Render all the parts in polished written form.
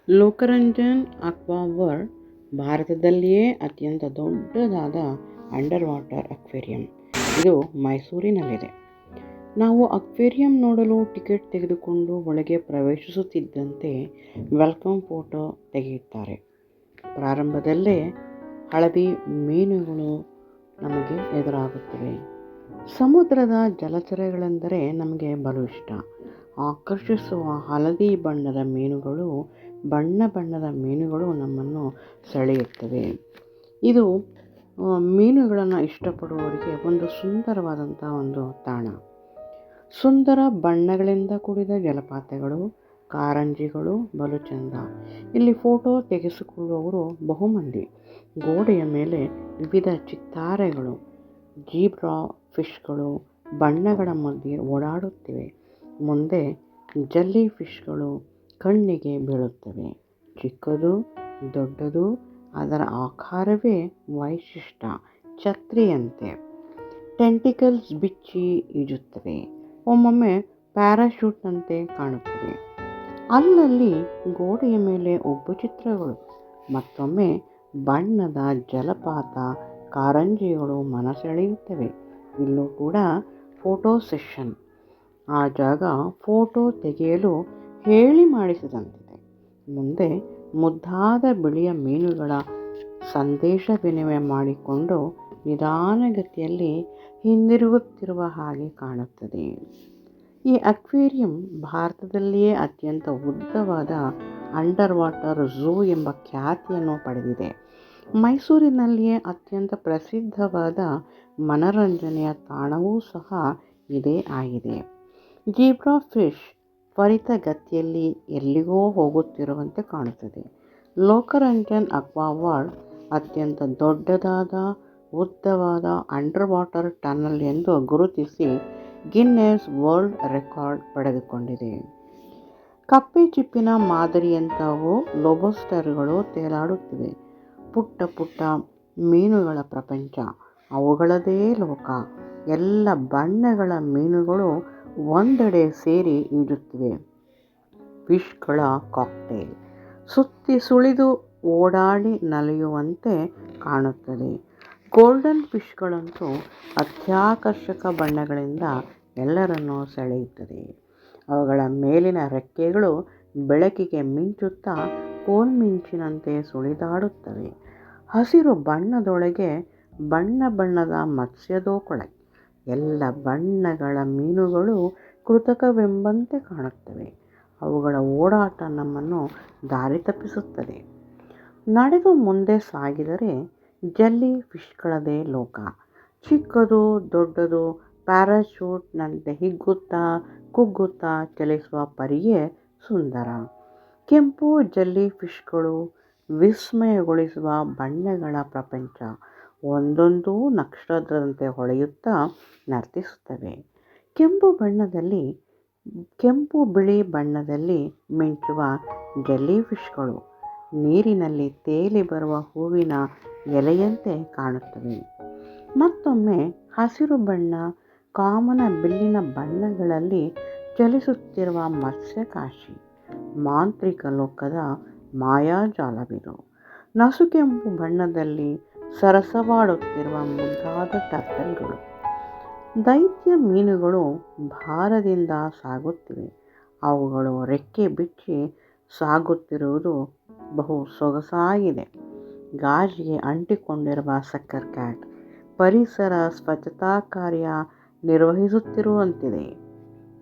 ಲೋಕರಂಜನ್ ಅಕ್ವಾವರ್ಲ್ಡ್ ಭಾರತದಲ್ಲಿಯೇ ಅತ್ಯಂತ ದೊಡ್ಡದಾದ ಅಂಡರ್ ವಾಟರ್ ಅಕ್ವೇರಿಯಂ. ಇದು ಮೈಸೂರಿನಲ್ಲಿದೆ. ನಾವು ಅಕ್ವೇರಿಯಂ ನೋಡಲು ಟಿಕೆಟ್ ತೆಗೆದುಕೊಂಡು ಒಳಗೆ ಪ್ರವೇಶಿಸುತ್ತಿದ್ದಂತೆ ವೆಲ್ಕಮ್ ಫೋಟೋ ತೆಗೆಯುತ್ತಾರೆ. ಪ್ರಾರಂಭದಲ್ಲೇ ಹಳದಿ ಮೀನುಗಳು ನಮಗೆ ಎದುರಾಗುತ್ತವೆ. ಸಮುದ್ರದ ಜಲಚರಗಳೆಂದರೆ ನಮಗೆ ಬಲು ಇಷ್ಟ. ಆಕರ್ಷಿಸುವ ಹಳದಿ ಬಣ್ಣದ ಮೀನುಗಳು ನಮ್ಮನ್ನು ಸೆಳೆಯುತ್ತವೆ. ಇದು ಮೀನುಗಳನ್ನು ಇಷ್ಟಪಡುವವರಿಗೆ ಒಂದು ಸುಂದರವಾದಂಥ ಒಂದು ತಾಣ. ಸುಂದರ ಬಣ್ಣಗಳಿಂದ ಕೂಡಿದ ಜಲಪಾತಗಳು, ಕಾರಂಜಿಗಳು ಬಲು ಚೆಂದ. ಇಲ್ಲಿ ಫೋಟೋ ತೆಗೆಸಿಕೊಳ್ಳುವವರು ಬಹುಮಂದಿ. ಗೋಡೆಯ ಮೇಲೆ ವಿವಿಧ ಚಿತ್ತಾರೆಗಳು, ಜೀಬ್ರಾ ಫಿಶ್ಗಳು ಬಣ್ಣಗಳ ಮಧ್ಯೆ ಓಡಾಡುತ್ತಿವೆ. ಮುಂದೆ ಜೆಲ್ಲಿ ಫಿಶ್ಗಳು ಕಣ್ಣಿಗೆ ಬೀಳುತ್ತವೆ. ಚಿಕ್ಕದು, ದೊಡ್ಡದು, ಅದರ ಆಕಾರವೇ ವೈಶಿಷ್ಟ್ಯ. ಛತ್ರಿಯಂತೆ ಟೆಂಟಿಕಲ್ಸ್ ಬಿಚ್ಚಿ ಈಜುತ್ತವೆ. ಒಮ್ಮೊಮ್ಮೆ ಪ್ಯಾರಾಶೂಟ್ನಂತೆ ಕಾಣುತ್ತವೆ. ಅಲ್ಲಲ್ಲಿ ಗೋಡೆಯ ಮೇಲೆ ಉಬ್ಬು ಚಿತ್ರಗಳು. ಮತ್ತೊಮ್ಮೆ ಬಣ್ಣದ ಜಲಪಾತ, ಕಾರಂಜಿಗಳು ಮನಸೆಳೆಯುತ್ತವೆ. ಇಲ್ಲೂ ಕೂಡ ಫೋಟೋ ಸೆಷನ್. ಆ ಜಾಗ ಫೋಟೋ ತೆಗೆಯಲು ಹೇಳಿ ಮಾಡಿಸಿದಂತಿದೆ. ಮುಂದೆ ಮುದ್ದಾದ ಬಿಳಿಯ ಮೀನುಗಳ ಸಂದೇಶ ವಿನಿಮಯ ಮಾಡಿಕೊಂಡು ನಿಧಾನಗತಿಯಲ್ಲಿ ಹಿಂದಿರುಗುತ್ತಿರುವ ಹಾಗೆ ಕಾಣುತ್ತದೆ. ಈ ಅಕ್ವೇರಿಯಂ ಭಾರತದಲ್ಲಿಯೇ ಅತ್ಯಂತ ಉದ್ದವಾದ ಅಂಡರ್ ವಾಟರ್ ಝೂ ಎಂಬ ಖ್ಯಾತಿಯನ್ನು ಪಡೆದಿದೆ. ಮೈಸೂರಿನಲ್ಲಿಯೇ ಅತ್ಯಂತ ಪ್ರಸಿದ್ಧವಾದ ಮನರಂಜನೆಯ ತಾಣವೂ ಸಹ ಇದೇ ಆಗಿದೆ. ಜೀಬ್ರಾ ಫಿಶ್ ತ್ವರಿತಗತಿಯಲ್ಲಿ ಎಲ್ಲಿಗೋ ಹೋಗುತ್ತಿರುವಂತೆ ಕಾಣುತ್ತದೆ. ಲೋಕರಂಜನ್ ಅಕ್ವಾವರ್ಲ್ಡ್ ಅತ್ಯಂತ ದೊಡ್ಡದಾದ ಉದ್ದವಾದ ಅಂಡರ್ ವಾಟರ್ ಟನಲ್ ಎಂದು ಗುರುತಿಸಿ ಗಿನ್ನೆಸ್ ವರ್ಲ್ಡ್ ರೆಕಾರ್ಡ್ ಪಡೆದುಕೊಂಡಿದೆ. ಕಪ್ಪೆ ಚಿಪ್ಪಿನ ಮಾದರಿಯಂಥವು ಲೊಬಸ್ಟರ್ಗಳು ತೇಲಾಡುತ್ತಿವೆ. ಪುಟ್ಟ ಪುಟ್ಟ ಮೀನುಗಳ ಪ್ರಪಂಚ, ಅವುಗಳದೇ ಲೋಕ. ಎಲ್ಲ ಬಣ್ಣಗಳ ಮೀನುಗಳು ಒಂದೆಡೆ ಸೇರಿ ಈಜುತ್ತಿವೆ. ಫಿಶ್ಗಳ ಕಾಕ್ಟೇಲ್ ಸುತ್ತಿ ಸುಳಿದು ಓಡಾಡಿ ನಲಿಯುವಂತೆ ಕಾಣುತ್ತದೆ. ಗೋಲ್ಡನ್ ಫಿಶ್ಗಳಂತೂ ಅತ್ಯಾಕರ್ಷಕ ಬಣ್ಣಗಳಿಂದ ಎಲ್ಲರನ್ನೂ ಸೆಳೆಯುತ್ತದೆ. ಅವುಗಳ ಮೇಲಿನ ರೆಕ್ಕೆಗಳು ಬೆಳಕಿಗೆ ಮಿಂಚುತ್ತಾ ಕೋಲ್ಮಿಂಚಿನಂತೆ ಸುಳಿದಾಡುತ್ತವೆ. ಹಸಿರು ಬಣ್ಣದೊಳಗೆ ಬಣ್ಣ ಬಣ್ಣದ ಮತ್ಸ್ಯದೋಕಳೆ. ಎಲ್ಲ ಬಣ್ಣಗಳ ಮೀನುಗಳು ಕೃತಕವೆಂಬಂತೆ ಕಾಣುತ್ತವೆ. ಅವುಗಳ ಓಡಾಟ ನಮ್ಮನ್ನು ದಾರಿ ತಪ್ಪಿಸುತ್ತದೆ. ನಡೆದು ಮುಂದೆ ಸಾಗಿದರೆ ಜೆಲ್ಲಿ ಫಿಶ್ಗಳದೇ ಲೋಕ. ಚಿಕ್ಕದು, ದೊಡ್ಡದು, ಪ್ಯಾರಾಶೂಟ್ನಂತೆ ಹಿಗ್ಗುತ್ತಾ ಕುಗ್ಗುತ್ತಾ ಚಲಿಸುವ ಪರಿಯೇ ಸುಂದರ. ಕೆಂಪು ಜೆಲ್ಲಿ ಫಿಶ್ಗಳು ವಿಸ್ಮಯಗೊಳಿಸುವ ಬಣ್ಣಗಳ ಪ್ರಪಂಚ. ಒಂದೊಂದೂ ನಕ್ಷತ್ರದಂತೆ ಹೊಳೆಯುತ್ತಾ ನರ್ತಿಸುತ್ತವೆ. ಕೆಂಪು ಬಿಳಿ ಬಣ್ಣದಲ್ಲಿ ಮಿಂಚುವ ಜೆಲ್ಲಿ ಫಿಶ್ಗಳು ನೀರಿನಲ್ಲಿ ತೇಲಿ ಬರುವ ಹೂವಿನ ಎಲೆಯಂತೆ ಕಾಣುತ್ತವೆ. ಮತ್ತೊಮ್ಮೆ ಹಸಿರು ಬಣ್ಣ, ಕಾಮನ ಬಿಲ್ಲಿನ ಬಣ್ಣಗಳಲ್ಲಿ ಚಲಿಸುತ್ತಿರುವ ಮತ್ಸ್ಯಕಾಶಿ. ಮಾಂತ್ರಿಕ ಲೋಕದ ಮಾಯಾಜಾಲವಿದು. ನಸುಕೆಂಪು ಬಣ್ಣದಲ್ಲಿ ಸರಸವಾಡುತ್ತಿರುವ ಮುದ್ದಾದ ಟರ್ಟಲ್ಗಳು. ದೈತ್ಯ ಮೀನುಗಳು ಭಾರದಿಂದ ಸಾಗುತ್ತಿವೆ. ಅವುಗಳು ರೆಕ್ಕೆ ಬಿಚ್ಚಿ ಸಾಗುತ್ತಿರುವುದು ಬಹು ಸೊಗಸಾಗಿದೆ. ಗಾಜಿಗೆ ಅಂಟಿಕೊಂಡಿರುವ ಸಕ್ಕರ್ ಕ್ಯಾಟ್ ಪರಿಸರ ಸ್ವಚ್ಛತಾ ಕಾರ್ಯ ನಿರ್ವಹಿಸುತ್ತಿರುವಂತಿದೆ.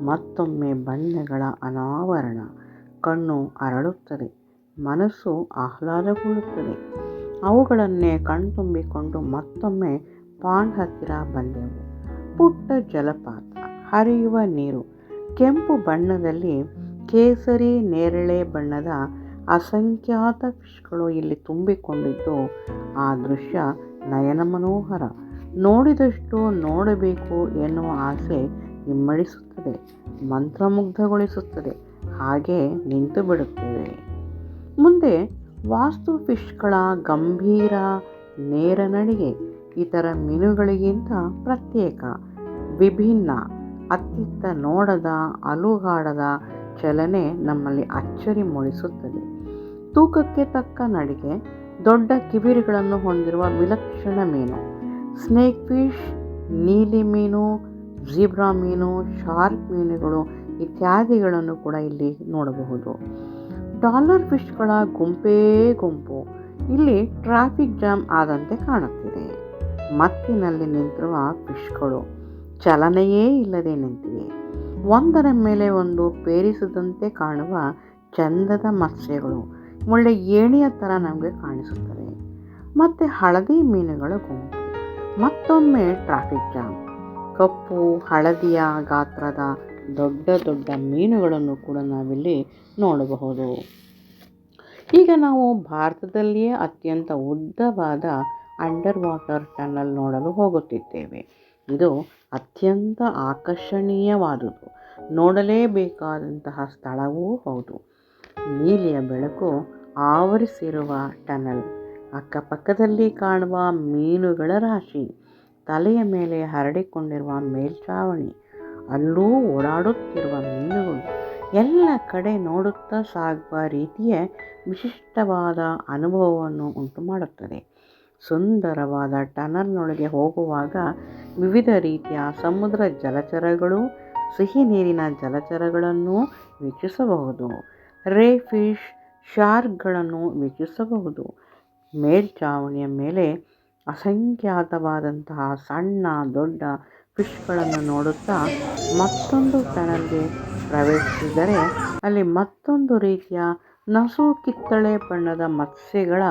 ಮತ್ತೊಮ್ಮೆ ಬಣ್ಣಗಳ ಅನಾವರಣ. ಕಣ್ಣು ಅರಳುತ್ತದೆ, ಮನಸ್ಸು ಆಹ್ಲಾದಗೊಳ್ಳುತ್ತದೆ. ಅವುಗಳನ್ನೇ ಕಣ್ತುಂಬಿಕೊಂಡು ಮತ್ತೊಮ್ಮೆ ಪಾಂಡ್ ಹತ್ತಿರ ಬಂದೆವು. ಪುಟ್ಟ ಜಲಪಾತ, ಹರಿಯುವ ನೀರು, ಕೆಂಪು ಬಣ್ಣದಲ್ಲಿ ಕೇಸರಿ ನೇರಳೆ ಬಣ್ಣದ ಅಸಂಖ್ಯಾತ ಫಿಶ್ಗಳು ಇಲ್ಲಿ ತುಂಬಿಕೊಂಡಿದ್ದು ಆ ದೃಶ್ಯ ನಯನ ಮನೋಹರ. ನೋಡಿದಷ್ಟು ನೋಡಬೇಕು ಎನ್ನುವ ಆಸೆ ಇಮ್ಮಡಿಸುತ್ತದೆ, ಮಂತ್ರಮುಗ್ಧಗೊಳಿಸುತ್ತದೆ. ಹಾಗೆ ನಿಂತು ಬಿಡುತ್ತೇವೆ. ಮುಂದೆ ವಾಸ್ತು ಫಿಶ್ಗಳ ಗಂಭೀರ ನೇರ ನಡಿಗೆ ಇತರ ಮೀನುಗಳಿಗಿಂತ ಪ್ರತ್ಯೇಕ, ವಿಭಿನ್ನ, ಅತ್ತಿತ್ತ ನೋಡದ ಅಲುಗಾಡದ ಚಲನೆ ನಮ್ಮಲ್ಲಿ ಅಚ್ಚರಿ ಮೂಡಿಸುತ್ತದೆ. ತೂಕಕ್ಕೆ ತಕ್ಕ ನಡಿಗೆ, ದೊಡ್ಡ ಕಿವಿರುಗಳನ್ನು ಹೊಂದಿರುವ ವಿಲಕ್ಷಣ ಮೀನು. ಸ್ನೇಕ್ ಫಿಶ್, ನೀಲಿ ಮೀನು, ಝೀಬ್ರಾ ಮೀನು, ಶಾರ್ಕ್ ಮೀನುಗಳು ಇತ್ಯಾದಿಗಳನ್ನು ಕೂಡ ಇಲ್ಲಿ ನೋಡಬಹುದು. ಡಾಲರ್ ಫಿಶ್ಗಳ ಗುಂಪೇ ಗುಂಪು ಇಲ್ಲಿ ಟ್ರಾಫಿಕ್ ಜಾಮ್ ಆದಂತೆ ಕಾಣುತ್ತಿದೆ. ಮತ್ತಿನಲ್ಲಿ ನಿಂತಿರುವ ಫಿಶ್ಗಳು ಚಲನೆಯೇ ಇಲ್ಲದೆ ನಿಂತಿವೆ. ಒಂದರ ಮೇಲೆ ಒಂದು ಪೇರಿಸಿದಂತೆ ಕಾಣುವ ಚಂದದ ಮತ್ಸ್ಯಗಳು ಒಳ್ಳೆ ಏಣಿಯ ಥರ ನಮಗೆ ಕಾಣಿಸುತ್ತವೆ. ಮತ್ತು ಹಳದಿ ಮೀನುಗಳ ಗುಂಪು, ಮತ್ತೊಮ್ಮೆ ಟ್ರಾಫಿಕ್ ಜಾಮ್. ಕಪ್ಪು ಹಳದಿಯ ಗಾತ್ರದ ದೊಡ್ಡ ದೊಡ್ಡ ಮೀನುಗಳನ್ನು ಕೂಡ ನಾವಿಲ್ಲಿ ನೋಡಬಹುದು. ಈಗ ನಾವು ಭಾರತದಲ್ಲಿಯೇ ಅತ್ಯಂತ ಉದ್ದವಾದ ಅಂಡರ್ ವಾಟರ್ ಟನಲ್ ನೋಡಲು ಹೋಗುತ್ತಿದ್ದೇವೆ. ಇದು ಅತ್ಯಂತ ಆಕರ್ಷಣೀಯವಾದುದು, ನೋಡಲೇಬೇಕಾದಂತಹ ಸ್ಥಳವೂ ಹೌದು. ನೀಲಿಯ ಬೆಳಕು ಆವರಿಸಿರುವ ಟನಲ್, ಅಕ್ಕಪಕ್ಕದಲ್ಲಿ ಕಾಣುವ ಮೀನುಗಳ ರಾಶಿ, ತಲೆಯ ಮೇಲೆ ಹರಡಿಕೊಂಡಿರುವ ಮೇಲ್ಛಾವಣಿ, ಅಲ್ಲೂ ಓಡಾಡುತ್ತಿರುವ ಮೀನುಗಳು, ಎಲ್ಲ ಕಡೆ ನೋಡುತ್ತಾ ಸಾಗುವ ರೀತಿಯ ವಿಶಿಷ್ಟವಾದ ಅನುಭವವನ್ನು ಉಂಟು ಮಾಡುತ್ತದೆ. ಸುಂದರವಾದ ಟನಲ್ನೊಳಗೆ ಹೋಗುವಾಗ ವಿವಿಧ ರೀತಿಯ ಸಮುದ್ರ ಜಲಚರಗಳು, ಸಿಹಿ ನೀರಿನ ಜಲಚರಗಳನ್ನು ವೀಕ್ಷಿಸಬಹುದು. ರೇ ಫಿಶ್, ಶಾರ್ಕ್ಗಳನ್ನು ವೀಕ್ಷಿಸಬಹುದು. ಮೇಲ್ಛಾವಣಿಯ ಮೇಲೆ ಅಸಂಖ್ಯಾತವಾದಂತಹ ಸಣ್ಣ ದೊಡ್ಡ ಫಿಶ್ಗಳನ್ನು ನೋಡುತ್ತಾ ಮತ್ತೊಂದು ಟನಲ್ಗೆ ಪ್ರವೇಶಿಸಿದರೆ ಅಲ್ಲಿ ಮತ್ತೊಂದು ರೀತಿಯ ನಸು ಕಿತ್ತಳೆ ಬಣ್ಣದ ಮತ್ಸ್ಯಗಳ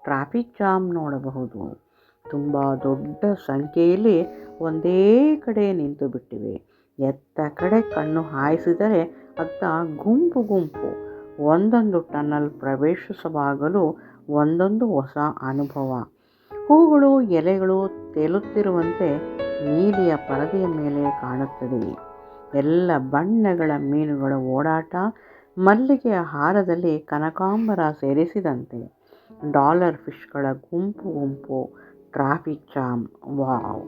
ಟ್ರಾಫಿಕ್ ಜಾಮ್ ನೋಡಬಹುದು. ತುಂಬ ದೊಡ್ಡ ಸಂಖ್ಯೆಯಲ್ಲಿ ಒಂದೇ ಕಡೆ ನಿಂತು ಬಿಟ್ಟಿವೆ. ಎತ್ತ ಕಡೆ ಕಣ್ಣು ಹಾಯಿಸಿದರೆ ಅತ್ತ ಗುಂಪು ಗುಂಪು. ಒಂದೊಂದು ಟನಲ್ ಪ್ರವೇಶಿಸುವಾಗಲೂ ಒಂದೊಂದು ಹೊಸ ಅನುಭವ. ಹೂಗಳು ಎಲೆಗಳು ತೇಲುತ್ತಿರುವಂತೆ ನೀಲಿಯ ಪರದೆಯ ಮೇಲೆ ಕಾಣುತ್ತದೆ. ಎಲ್ಲ ಬಣ್ಣಗಳ ಮೀನುಗಳ ಓಡಾಟ, ಮಲ್ಲಿಗೆಯ ಹಾರದಲ್ಲಿ ಕನಕಾಂಬರ ಸೇರಿಸಿದಂತೆ. ಡಾಲರ್ ಫಿಶ್ಗಳ ಗುಂಪು ಗುಂಪು, ಟ್ರಾಫಿಕ್ ಜಾಮ್. ವಾವ್!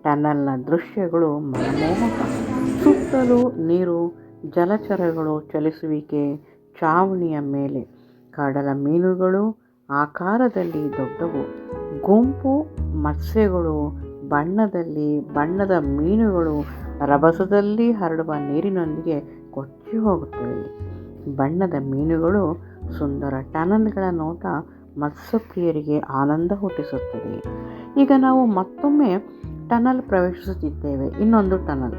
ಟನಲ್ನ ದೃಶ್ಯಗಳು ಮನಮೋಹಕ. ಸುತ್ತಲೂ ನೀರು, ಜಲಚರಗಳು ಚಲಿಸುವಿಕೆ, ಛಾವಣಿಯ ಮೇಲೆ ಕಡಲ ಮೀನುಗಳು ಆಕಾರದಲ್ಲಿ ದೊಡ್ಡವು, ಗುಂಪು ಮತ್ಸ್ಯಗಳು ಬಣ್ಣದ ಮೀನುಗಳು ರಭಸದಲ್ಲಿ ಹರಡುವ ನೀರಿನೊಂದಿಗೆ ಕೊಚ್ಚಿ ಹೋಗುತ್ತವೆ. ಬಣ್ಣದ ಮೀನುಗಳು, ಸುಂದರ ಟನಲ್ಗಳ ನೋಟ ಮತ್ಸ್ಯಪ್ರಿಯರಿಗೆ ಆನಂದ ಹುಟ್ಟಿಸುತ್ತದೆ. ಈಗ ನಾವು ಮತ್ತೊಮ್ಮೆ ಟನಲ್ ಪ್ರವೇಶಿಸುತ್ತಿದ್ದೇವೆ. ಇನ್ನೊಂದು ಟನಲ್,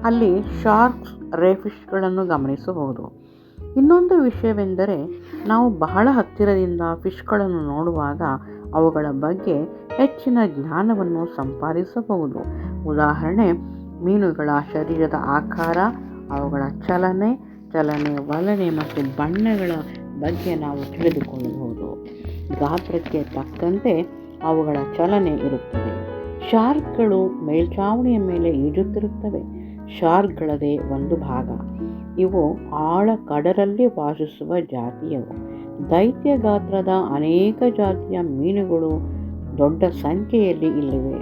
ಅಲ್ಲಿ ಶಾರ್ಕ್ಸ್, ರೇ ಫಿಶ್ಗಳನ್ನು ಗಮನಿಸಬಹುದು. ಇನ್ನೊಂದು ವಿಷಯವೆಂದರೆ, ನಾವು ಬಹಳ ಹತ್ತಿರದಿಂದ ಫಿಶ್ಗಳನ್ನು ನೋಡುವಾಗ ಅವುಗಳ ಬಗ್ಗೆ ಹೆಚ್ಚಿನ ಜ್ಞಾನವನ್ನು ಸಂಪಾದಿಸಬಹುದು. ಉದಾಹರಣೆ, ಮೀನುಗಳ ಶರೀರದ ಆಕಾರ, ಅವುಗಳ ಚಲನೆ, ವಲನೆ ಮತ್ತು ಬಣ್ಣಗಳ ಬಗ್ಗೆ ನಾವು ತಿಳಿದುಕೊಳ್ಳಬಹುದು. ಗಾತ್ರಕ್ಕೆ ತಕ್ಕಂತೆ ಅವುಗಳ ಚಲನೆ ಇರುತ್ತದೆ. ಶಾರ್ಕ್ಗಳು ಮೇಲ್ಛಾವಣಿಯ ಮೇಲೆ ಈಜುತ್ತಿರುತ್ತವೆ. ಶಾರ್ಕ್ಗಳದೇ ಒಂದು ಭಾಗ. ಇವು ಆಳ ಕಡಲಲ್ಲಿ ವಾಸಿಸುವ ಜಾತಿಯವು. ದೈತ್ಯ ಗಾತ್ರದ ಅನೇಕ ಜಾತಿಯ ಮೀನುಗಳು ದೊಡ್ಡ ಸಂಖ್ಯೆಯಲ್ಲಿ ಇಲ್ಲಿವೆ.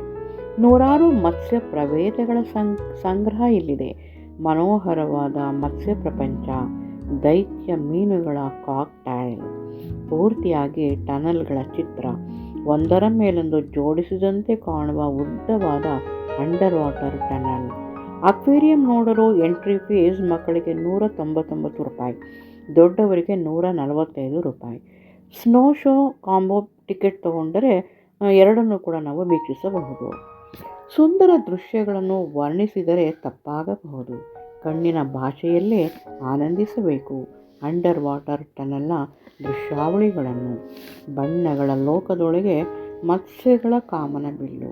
ನೂರಾರು ಮತ್ಸ್ಯ ಪ್ರಭೇದಗಳ ಸಂಗ್ರಹ ಇಲ್ಲಿದೆ. ಮನೋಹರವಾದ ಮತ್ಸ್ಯ ಪ್ರಪಂಚ, ದೈತ್ಯ ಮೀನುಗಳ ಕಾಕ್ಟೈಲ್. ಪೂರ್ತಿಯಾಗಿ ಟನಲ್ಗಳ ಚಿತ್ರ, ಒಂದರ ಮೇಲೊಂದು ಜೋಡಿಸಿದಂತೆ ಕಾಣುವ ಉದ್ದವಾದ ಅಂಡರ್ ವಾಟರ್ ಟನಲ್. ಅಕ್ವೇರಿಯಂ ನೋಡಲು ಎಂಟ್ರಿ ಫೀಸ್ ಮಕ್ಕಳಿಗೆ ₹199, ದೊಡ್ಡವರಿಗೆ ₹145. ಸ್ನೋ ಶೋ ಕಾಂಬೋ ಟಿಕೆಟ್ ತಗೊಂಡರೆ ಎರಡನ್ನೂ ಕೂಡ ನಾವು ವೀಕ್ಷಿಸಬಹುದು. ಸುಂದರ ದೃಶ್ಯಗಳನ್ನು ವರ್ಣಿಸಿದರೆ ತಪ್ಪಾಗಬಹುದು. ಕಣ್ಣಿನ ಭಾಷೆಯಲ್ಲೇ ಆನಂದಿಸಬೇಕು ಅಂಡರ್ ವಾಟರ್ ಟನಲ್ನ ದೃಶ್ಯಾವಳಿಗಳನ್ನು. ಬಣ್ಣಗಳ ಲೋಕದೊಳಗೆ ಮತ್ಸ್ಯಗಳ ಕಾಮನಬಿಲ್ಲು.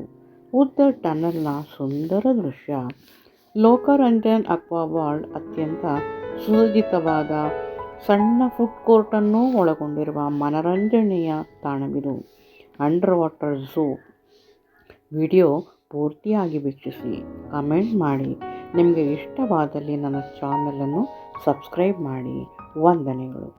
ಉದ್ದ ಟನಲ್ನ ಸುಂದರ ದೃಶ್ಯ. ಲೋಕರಂಜನ್ ಅಕ್ವಾ ವರ್ಲ್ಡ್ ಅತ್ಯಂತ ಸುಸಜ್ಜಿತವಾದ ಸಣ್ಣ ಫುಡ್ ಕೋರ್ಟನ್ನು ಒಳಗೊಂಡಿರುವ ಮನರಂಜನೆಯ ತಾಣವಿದು. ಅಂಡರ್ ವಾಟರ್ ಝೂ ವಿಡಿಯೋ ಪೂರ್ತಿಯಾಗಿ ವೀಕ್ಷಿಸಿ, ಕಮೆಂಟ್ ಮಾಡಿ. ನಿಮಗೆ ಇಷ್ಟವಾದಲ್ಲಿ ನನ್ನ ಚಾನಲನ್ನು ಸಬ್ಸ್ಕ್ರೈಬ್ ಮಾಡಿ. ವಂದನೆಗಳು.